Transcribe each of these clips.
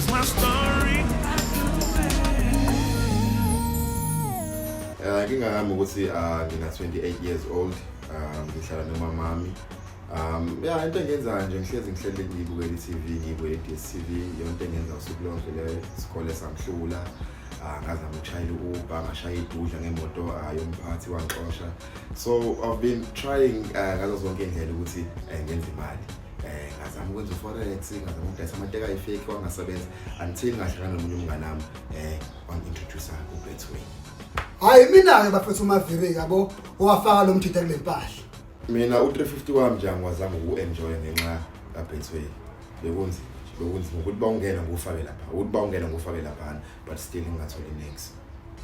is my story. Ngingahamba ukuthi ngina 28 years old, ngihlala nomamami. Yeah, into engenza nje ngihlezi ngihlele ngibukela iTV, ngibukela iDStv, yonke engenza usuku lonke le isikole samhlula. Ngazama ukushayela uBuba, ngashaya idudla ngemoto yomphathi wangixosha. So I've been trying ngazo zonke indlela ukuthi ngenze imali. Ngazama ukwenza forex, ngazama ukudayisa amateka ayifake wangasebenza until ngahlangana nomunye umngane nami wangintroduce kuBetway. Hayi mina ke bafethu umaviri yabo owafaka lo mthitha kule mpahla. Mina u350 wami nje ngwazama ukuenjoy ngenxa kaBetway. Bekunzima ukuthi bawungena ngufake lapha. Ukuthi bawungena ngufake lapha but still ngingatholi next.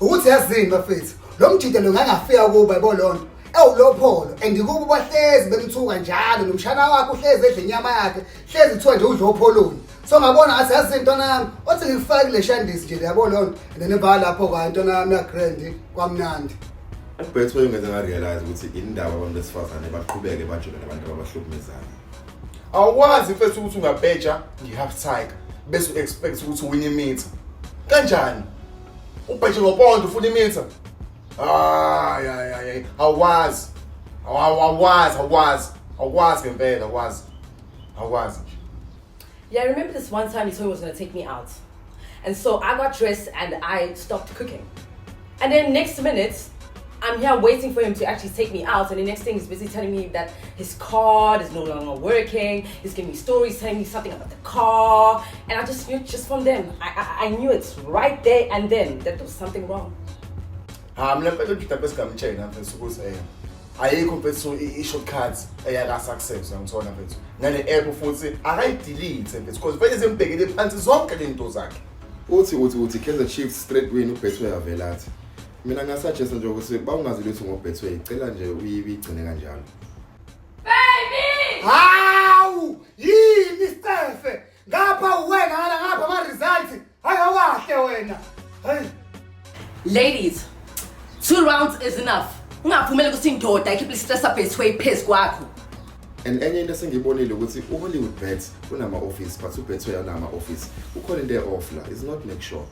Ukuthi yazini bafethu lo mthitha lo ngangafika kuba yabo lonto. Ewulopholo andikubo bahlezi bemthuka njalo nomshana wakhe uhlezi edle inyama yakhe hlezi kuthiwa nje udla opholoni. So ngabona athi yazinto nami othi ngifake le shandisi nje yabo lonto and then bhala lapho kwa into nami ya grand kwamnandi. Betway ngenza nga realize ukuthi indaba abantu besifazane baqhubeke bajule nabantu abahlukumezayo. Awukwazi mfethu ukuthi ungabheja ngi-half tiger bese u-expect ukuthi uwine imitha. Kanjani? Ubheje ngopondo ufuna imitha? Awukwazi. Awukwazi ngempela, awukwazi. Yeah, I remember this one time he told me he was going to take me out. And so I got dressed and I stopped cooking. And then next minute, I'm here waiting for him to actually take me out. And the next thing he's busy telling me that his card is no longer working. He's giving me stories, telling me something about the car. And I just knew just from then. I knew it right there and then that there was something wrong. Mina mfethu ngidabhe sigamtshela mfethu ukuthi ayikho mfethu i-shortcuts eyaka success ngithola mfethu. Ngale app futhi akayidelete mfethu because vele zembhekele phansi zonke lento zakhe. Uthi Kaizer Chiefs straight win uBetway avelathi. Mina ngasuggest nje ukuthi bawungazilethu ngoBetway, cela nje uyigcine kanjalo. Baby! Hawu! Yini Stefe? Ngapha uwena ngapha ama results. Hayi wahle wena. Hey. Ladies, 2 rounds is enough. Ungavumeli ukuthi indoda ikhiphe stress up Betway phezu kwakho. And enye into sengibonile ukuthi uHollywood Bet unama office but uBetway unama office. Ukhona into e-off la, is not make sure.